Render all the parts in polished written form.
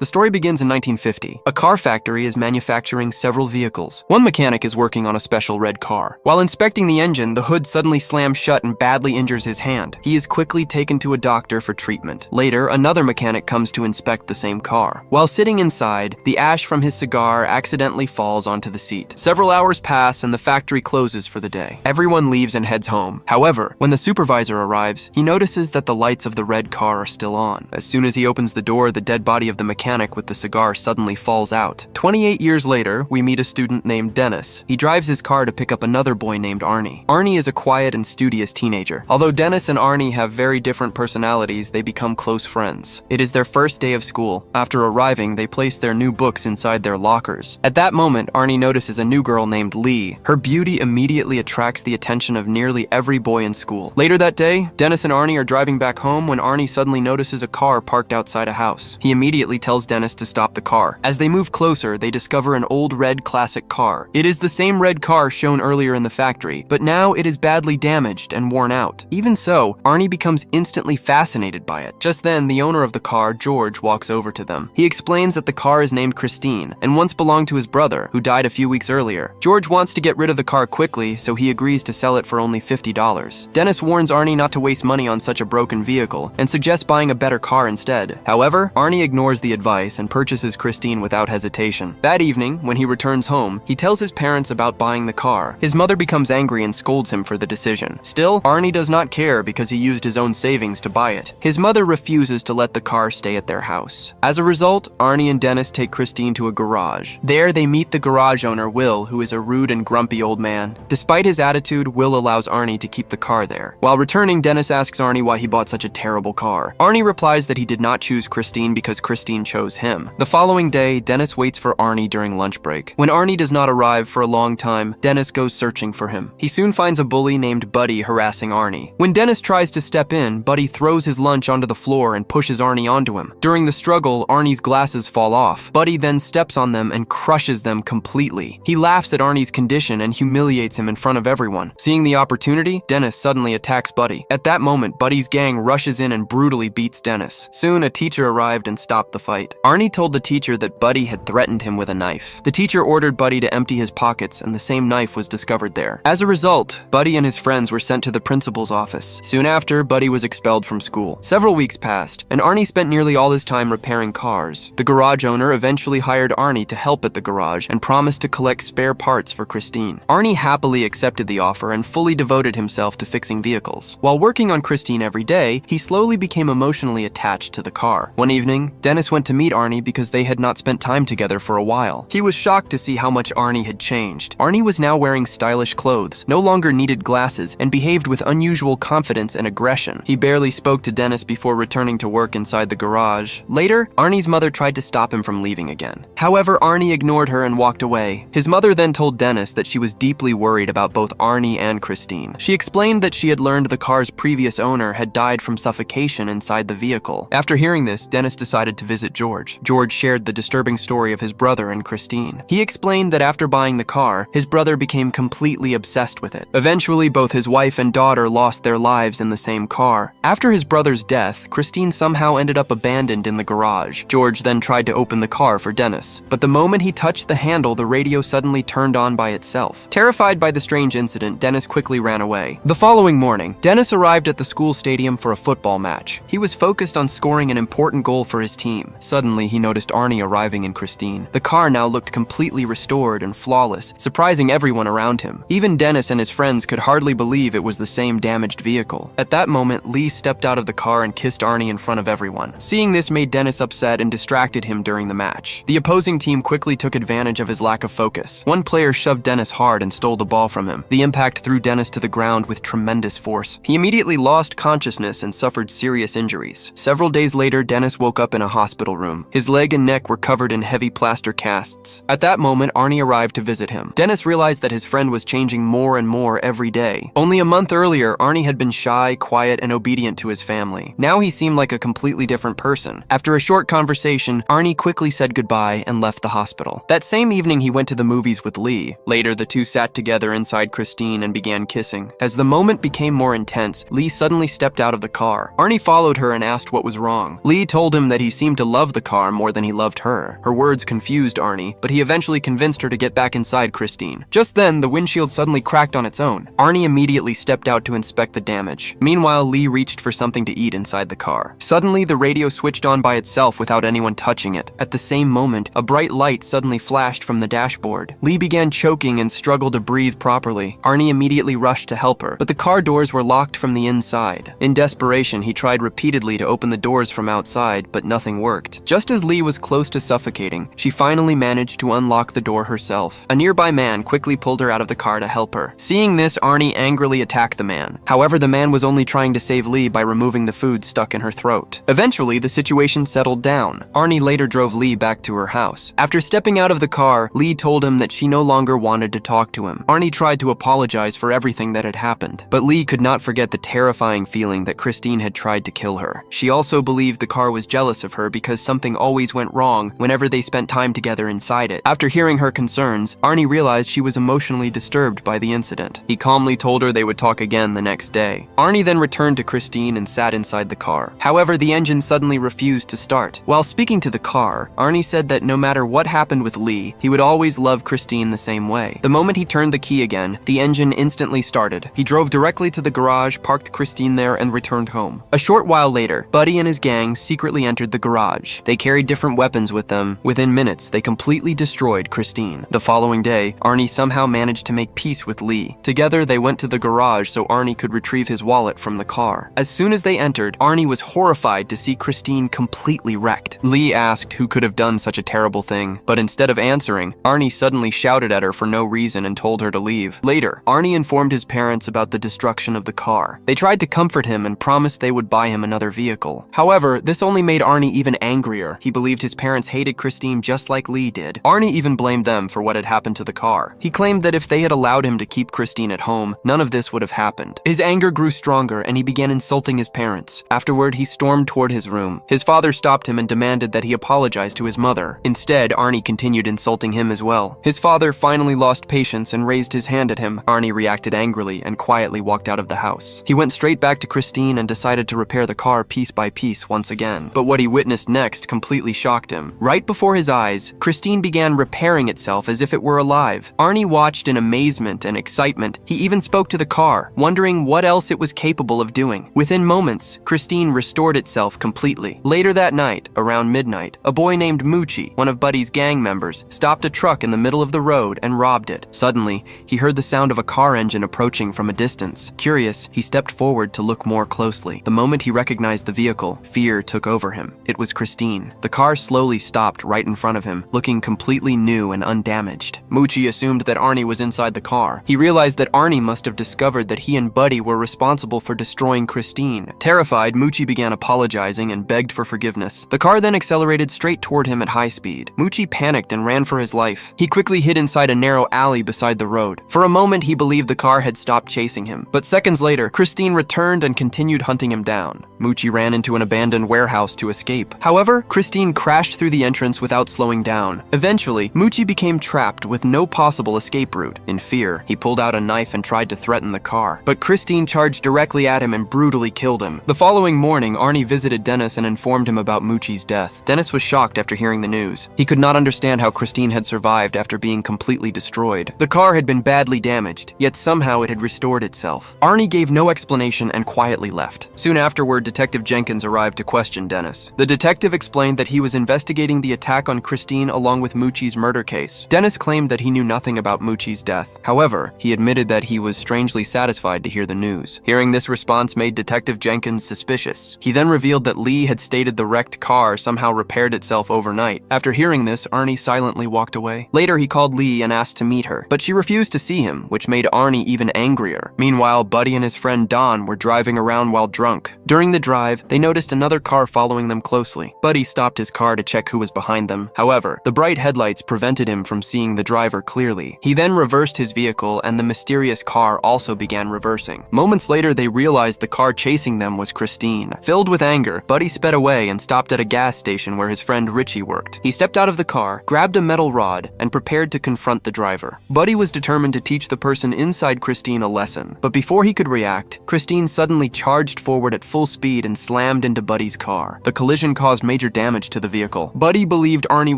The story begins in 1950. A car factory is manufacturing several vehicles. One mechanic is working on a special red car. While inspecting the engine, the hood suddenly slams shut and badly injures his hand. He is quickly taken to a doctor for treatment. Later, another mechanic comes to inspect the same car. While sitting inside, the ash from his cigar accidentally falls onto the seat. Several hours pass and the factory closes for the day. Everyone leaves and heads home. However, when the supervisor arrives, he notices that the lights of the red car are still on. As soon as he opens the door, the dead body of the mechanic with the cigar suddenly falls out. 28 years later, we meet a student named Dennis. He drives his car to pick up another boy named Arnie. Arnie is a quiet and studious teenager. Although Dennis and Arnie have very different personalities, they become close friends. It is their first day of school. After arriving, they place their new books inside their lockers. At that moment, Arnie notices a new girl named Lee. Her beauty immediately attracts the attention of nearly every boy in school. Later that day, Dennis and Arnie are driving back home when Arnie suddenly notices a car parked outside a house. He immediately tells Dennis to stop the car. As they move closer, they discover an old red classic car. It is the same red car shown earlier in the factory, but now it is badly damaged and worn out. Even so, Arnie becomes instantly fascinated by it. Just then, the owner of the car, George, walks over to them. He explains that the car is named Christine and once belonged to his brother, who died a few weeks earlier. George wants to get rid of the car quickly, so he agrees to sell it for only $50. Dennis warns Arnie not to waste money on such a broken vehicle and suggests buying a better car instead. However, Arnie ignores the advice and purchases Christine without hesitation. That evening, when he returns home, he tells his parents about buying the car. His mother becomes angry and scolds him for the decision. Still, Arnie does not care because he used his own savings to buy it. His mother refuses to let the car stay at their house. As a result, Arnie and Dennis take Christine to a garage. There, they meet the garage owner, Will, who is a rude and grumpy old man. Despite his attitude, Will allows Arnie to keep the car there. While returning, Dennis asks Arnie why he bought such a terrible car. Arnie replies that he did not choose Christine because Christine chose him. The following day, Dennis waits for Arnie during lunch break. When Arnie does not arrive for a long time, Dennis goes searching for him. He soon finds a bully named Buddy harassing Arnie. When Dennis tries to step in, Buddy throws his lunch onto the floor and pushes Arnie onto him. During the struggle, Arnie's glasses fall off. Buddy then steps on them and crushes them completely. He laughs at Arnie's condition and humiliates him in front of everyone. Seeing the opportunity, Dennis suddenly attacks Buddy. At that moment, Buddy's gang rushes in and brutally beats Dennis. Soon, a teacher arrived and stopped the fight. Arnie told the teacher that Buddy had threatened him with a knife. The teacher ordered Buddy to empty his pockets, and the same knife was discovered there. As a result, Buddy and his friends were sent to the principal's office. Soon after, Buddy was expelled from school. Several weeks passed, and Arnie spent nearly all his time repairing cars. The garage owner eventually hired Arnie to help at the garage and promised to collect spare parts for Christine. Arnie happily accepted the offer and fully devoted himself to fixing vehicles. While working on Christine every day, he slowly became emotionally attached to the car. One evening, Dennis went to meet Arnie because they had not spent time together for a while. He was shocked to see how much Arnie had changed. Arnie was now wearing stylish clothes, no longer needed glasses, and behaved with unusual confidence and aggression. He barely spoke to Dennis before returning to work inside the garage. Later, Arnie's mother tried to stop him from leaving again. However, Arnie ignored her and walked away. His mother then told Dennis that she was deeply worried about both Arnie and Christine. She explained that she had learned the car's previous owner had died from suffocation inside the vehicle. After hearing this, Dennis decided to visit George. George shared the disturbing story of his brother and Christine. He explained that after buying the car, his brother became completely obsessed with it. Eventually, both his wife and daughter lost their lives in the same car. After his brother's death, Christine somehow ended up abandoned in the garage. George then tried to open the car for Dennis, but the moment he touched the handle, the radio suddenly turned on by itself. Terrified by the strange incident, Dennis quickly ran away. The following morning, Dennis arrived at the school stadium for a football match. He was focused on scoring an important goal for his team. Suddenly, he noticed Arnie arriving in Christine. The car now looked completely restored and flawless, surprising everyone around him. Even Dennis and his friends could hardly believe it was the same damaged vehicle. At that moment, Lee stepped out of the car and kissed Arnie in front of everyone. Seeing this made Dennis upset and distracted him during the match. The opposing team quickly took advantage of his lack of focus. One player shoved Dennis hard and stole the ball from him. The impact threw Dennis to the ground with tremendous force. He immediately lost consciousness and suffered serious injuries. Several days later, Dennis woke up in a hospital room. His leg and neck were covered in heavy plaster casts. At that moment, Arnie arrived to visit him. Dennis realized that his friend was changing more and more every day. Only a month earlier, Arnie had been shy, quiet, and obedient to his family. Now he seemed like a completely different person. After a short conversation, Arnie quickly said goodbye and left the hospital. That same evening, he went to the movies with Lee. Later, the two sat together inside Christine and began kissing. As the moment became more intense, Lee suddenly stepped out of the car. Arnie followed her and asked what was wrong. Lee told him that he seemed to love loved the car more than he loved her. Her words confused Arnie, but he eventually convinced her to get back inside Christine. Just then, the windshield suddenly cracked on its own. Arnie immediately stepped out to inspect the damage. Meanwhile, Lee reached for something to eat inside the car. Suddenly, the radio switched on by itself without anyone touching it. At the same moment, a bright light suddenly flashed from the dashboard. Lee began choking and struggled to breathe properly. Arnie immediately rushed to help her, but the car doors were locked from the inside. In desperation, he tried repeatedly to open the doors from outside, but nothing worked. Just as Lee was close to suffocating, she finally managed to unlock the door herself. A nearby man quickly pulled her out of the car to help her. Seeing this, Arnie angrily attacked the man. However, the man was only trying to save Lee by removing the food stuck in her throat. Eventually, the situation settled down. Arnie later drove Lee back to her house. After stepping out of the car, Lee told him that she no longer wanted to talk to him. Arnie tried to apologize for everything that had happened, but Lee could not forget the terrifying feeling that Christine had tried to kill her. She also believed the car was jealous of her because something always went wrong whenever they spent time together inside it. After hearing her concerns, Arnie realized she was emotionally disturbed by the incident. He calmly told her they would talk again the next day. Arnie then returned to Christine and sat inside the car. However, the engine suddenly refused to start. While speaking to the car, Arnie said that no matter what happened with Lee, he would always love Christine the same way. The moment he turned the key again, the engine instantly started. He drove directly to the garage, parked Christine there, and returned home. A short while later, Buddy and his gang secretly entered the garage. They carried different weapons with them. Within minutes, they completely destroyed Christine. The following day, Arnie somehow managed to make peace with Lee. Together, they went to the garage so Arnie could retrieve his wallet from the car. As soon as they entered, Arnie was horrified to see Christine completely wrecked. Lee asked who could have done such a terrible thing, but instead of answering, Arnie suddenly shouted at her for no reason and told her to leave. Later, Arnie informed his parents about the destruction of the car. They tried to comfort him and promised they would buy him another vehicle. However, this only made Arnie even angrier. He believed his parents hated Christine just like Lee did. Arnie even blamed them for what had happened to the car. He claimed that if they had allowed him to keep Christine at home, none of this would have happened. His anger grew stronger and he began insulting his parents. Afterward, he stormed toward his room. His father stopped him and demanded that he apologize to his mother. Instead, Arnie continued insulting him as well. His father finally lost patience and raised his hand at him. Arnie reacted angrily and quietly walked out of the house. He went straight back to Christine and decided to repair the car piece by piece once again. But what he witnessed next completely shocked him. Right before his eyes, Christine began repairing itself as if it were alive. Arnie watched in amazement and excitement. He even spoke to the car, wondering what else it was capable of doing. Within moments, Christine restored itself completely. Later that night, around midnight, a boy named Moochie, one of Buddy's gang members, stopped a truck in the middle of the road and robbed it. Suddenly, he heard the sound of a car engine approaching from a distance. Curious, he stepped forward to look more closely. The moment he recognized the vehicle, fear took over him. It was Christine. The car slowly stopped right in front of him, looking completely new and undamaged. Moochie assumed that Arnie was inside the car. He realized that Arnie must have discovered that he and Buddy were responsible for destroying Christine. Terrified, Moochie began apologizing and begged for forgiveness. The car then accelerated straight toward him at high speed. Moochie panicked and ran for his life. He quickly hid inside a narrow alley beside the road. For a moment, he believed the car had stopped chasing him. But seconds later, Christine returned and continued hunting him down. Moochie ran into an abandoned warehouse to escape. However, Christine crashed through the entrance without slowing down. Eventually, Moochie became trapped with no possible escape route. In fear, he pulled out a knife and tried to threaten the car. But Christine charged directly at him and brutally killed him. The following morning, Arnie visited Dennis and informed him about Moochie's death. Dennis was shocked after hearing the news. He could not understand how Christine had survived after being completely destroyed. The car had been badly damaged, yet somehow it had restored itself. Arnie gave no explanation and quietly left. Soon afterward, Detective Jenkins arrived to question Dennis. The detective explained that he was investigating the attack on Christine along with Moochie's murder case. Dennis claimed that he knew nothing about Moochie's death. However, he admitted that he was strangely satisfied to hear the news. Hearing this response made Detective Jenkins suspicious. He then revealed that Lee had stated the wrecked car somehow repaired itself overnight. After hearing this, Arnie silently walked away. Later, he called Lee and asked to meet her, but she refused to see him, which made Arnie even angrier. Meanwhile, Buddy and his friend Don were driving around while drunk. During the drive, they noticed another car following them closely. Buddy stopped his car to check who was behind them. However, the bright headlights prevented him from seeing the driver clearly. He then reversed his vehicle and the mysterious car also began reversing. Moments later, they realized the car chasing them was Christine. Filled with anger, Buddy sped away and stopped at a gas station where his friend Richie worked. He stepped out of the car, grabbed a metal rod, and prepared to confront the driver. Buddy was determined to teach the person inside Christine a lesson. But before he could react, Christine suddenly charged forward at full speed and slammed into Buddy's car. The collision caused major damage to the vehicle. Buddy believed Arnie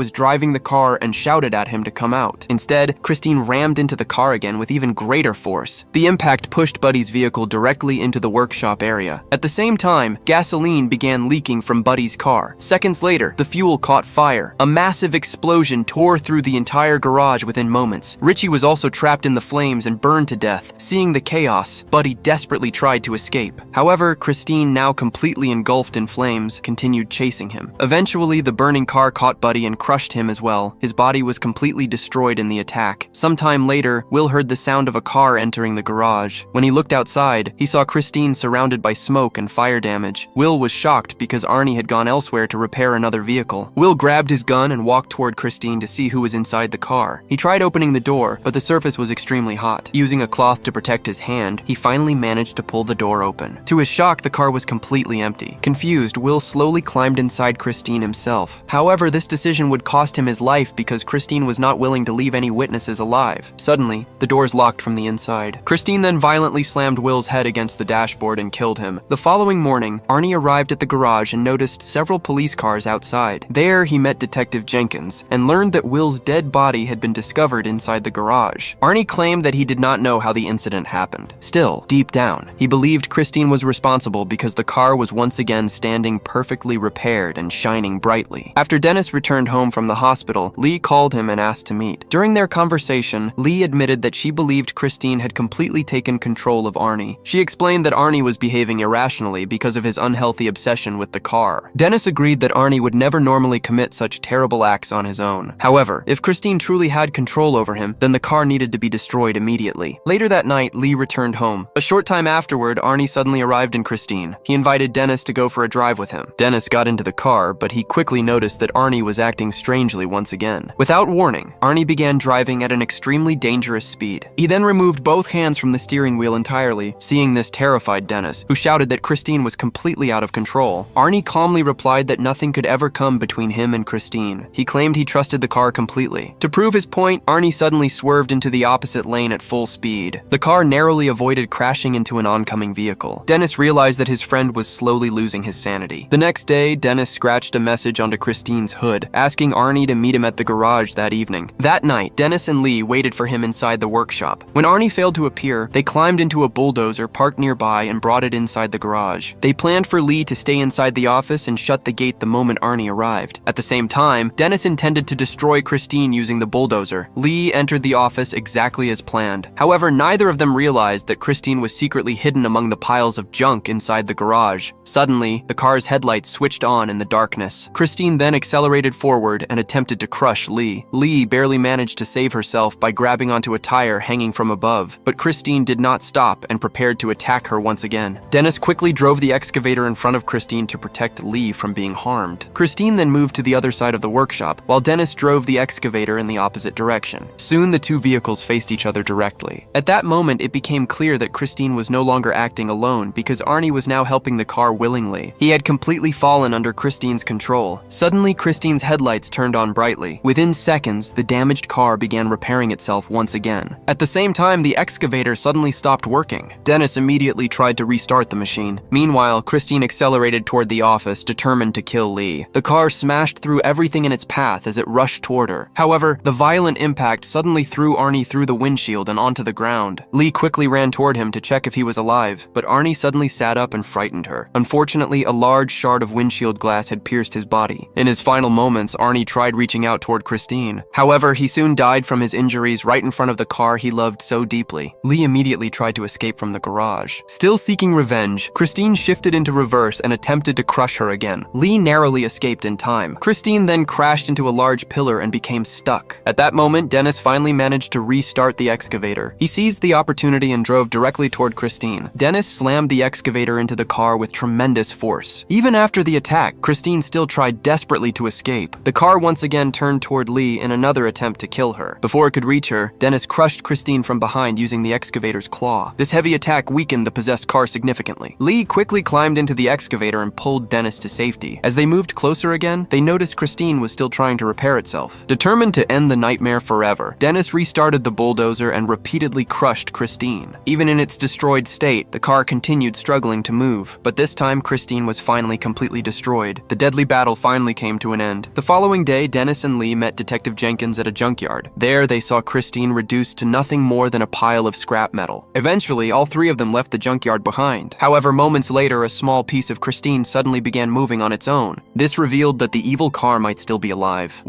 was driving the car and shouted at him to come out. Instead, Christine rammed into the car again with even greater force. The impact pushed Buddy's vehicle directly into the workshop area. At the same time, gasoline began leaking from Buddy's car. Seconds later, the fuel caught fire. A massive explosion tore through the entire garage within moments. Richie was also trapped in the flames and burned to death. Seeing the chaos, Buddy desperately tried to escape. However, Christine, now completely engulfed in flames, continued chasing him. Eventually, the burning car caught Buddy and crushed him as well. His body was completely destroyed in the attack. Sometime later, Will heard the sound of a car entering the garage. When he looked outside, he saw Christine surrounded by smoke and fire damage. Will was shocked because Arnie had gone elsewhere to repair another vehicle. Will grabbed his gun and walked toward Christine to see who was inside the car. He tried opening the door, but the surface was extremely hot. Using a cloth to protect his hand, he finally managed to pull the door open. To his shock, the car was completely empty. Confused, Will slowly climbed inside Christine himself. However, this decision would cost him his life because Christine was not willing to leave any witnesses alive. Suddenly, the doors locked from the inside. Christine then violently slammed Will's head against the dashboard and killed him. The following morning, Arnie arrived at the garage and noticed several police cars outside. There, he met Detective Jenkins and learned that Will's dead body had been discovered inside the garage. Arnie claimed that he did not know how the incident happened. Still, deep down, he believed Christine was responsible because the car was once again standing perfectly repaired and shining brightly. After Dennis returned home from the hospital, Lee called him and asked to meet. During their conversation, Lee admitted that she believed Christine had completely taken control of Arnie. She explained that Arnie was behaving irrationally because of his unhealthy obsession with the car. Dennis agreed that Arnie would never normally commit such terrible acts on his own. However, if Christine truly had control over him, then the car needed to be destroyed immediately. Later that night, Lee returned home. A short time afterward, Arnie suddenly arrived in Christine. He invited Dennis to go for a drive with him. Dennis got into the car, but he quickly noticed that Arnie was acting strangely once again. Without warning, Arnie began driving at an extremely dangerous speed. He then removed both hands from the steering wheel entirely. Seeing this terrified Dennis, who shouted that Christine was completely out of control. Arnie calmly replied that nothing could ever come between him and Christine. He claimed he trusted the car completely. To prove his point, Arnie suddenly swerved into the opposite lane at full speed. The car narrowly avoided crashing into an oncoming vehicle. Dennis realized that his friend was slowly losing his sanity. The next day, Dennis scratched a message onto Christine's hood, asking Arnie to meet him at the garage that evening. That night, Dennis and Lee waited for him inside the workshop. When Arnie failed to appear, they climbed into a bulldozer parked nearby and brought it inside the garage. They planned for Lee to stay inside the office and shut the gate the moment Arnie arrived. At the same time, Dennis intended to destroy Christine using the bulldozer. Lee entered the office exactly as planned. However, neither of them realized that Christine was secretly hidden among the piles of junk inside the garage. Suddenly, the car's headlights switched on in the darkness. Christine then accelerated forward and attempted to crush Lee. Lee barely managed to save herself by grabbing onto a tire hanging from above, but Christine did not stop and prepared to attack her once again. Dennis quickly drove the excavator in front of Christine to protect Lee from being harmed. Christine then moved to the other side of the workshop, while Dennis drove the excavator in the opposite direction. Soon, the two vehicles faced each other directly. At that moment, it became clear that Christine was no longer acting alone because Arnie was now helping the car willingly. He had completely fallen under Christine's control. Suddenly, Christine's headlights turned on brightly. Within seconds, the damaged car began repairing itself once again. At the same time, the excavator suddenly stopped working. Dennis immediately tried to restart the machine. Meanwhile, Christine accelerated toward the office, determined to kill Lee. The car smashed through everything in its path as it rushed toward her. However, the violent impact suddenly threw Arnie through the windshield and onto the ground. Lee quickly ran toward him to check if he was alive, but Arnie suddenly sat up and frightened her. Unfortunately, a large shard of windshield glass had pierced his body. In his final moments, Arnie tried reaching out toward Christine. However, he soon died from his injuries right in front of the car he loved so deeply. Lee immediately tried to escape from the garage. Still seeking revenge, Christine shifted into reverse and attempted to crush her again. Lee narrowly escaped in time. Christine then crashed into a large pillar and became stuck. At that moment, Dennis finally managed to restart the excavator. He seized the opportunity and drove directly toward Christine. Dennis slammed the excavator into the car with tremendous force. Even after the attack, Christine still tried desperately to escape. The car once again turned toward Lee in another attempt to kill her. Before it could reach her, Dennis crushed Christine from behind using the excavator's claw. This heavy attack weakened the possessed car significantly. Lee quickly climbed into the excavator and pulled Dennis to safety. As they moved closer again, they noticed Christine was still trying to repair itself. Determined to end the nightmare forever, Dennis restarted the bulldozer and repeatedly crushed Christine. Even in its destroyed state, the car continued struggling to move, but this time Christine was finally completely destroyed. The deadly battle finally came to an end. The following day, Dennis and Lee met Detective Jenkins at a junkyard. There, they saw Christine reduced to nothing more than a pile of scrap metal. Eventually, all three of them left the junkyard behind. However, moments later, a small piece of Christine suddenly began moving on its own. This revealed that the evil car might still be alive.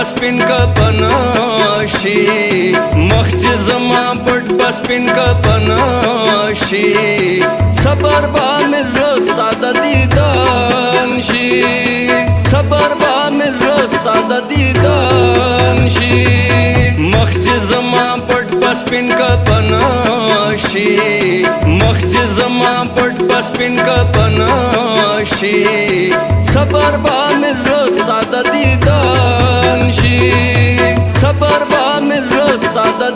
Spin ka panashi makhj zama pat paspin ka panashi sabar ba mizrasta da didan shi sabar ba mizrasta da didan shi makhj zama pat paspin ka panashi makhj zama pat paspin ka panashi sabar ba mizrasta da didan sabar ba mizrasta da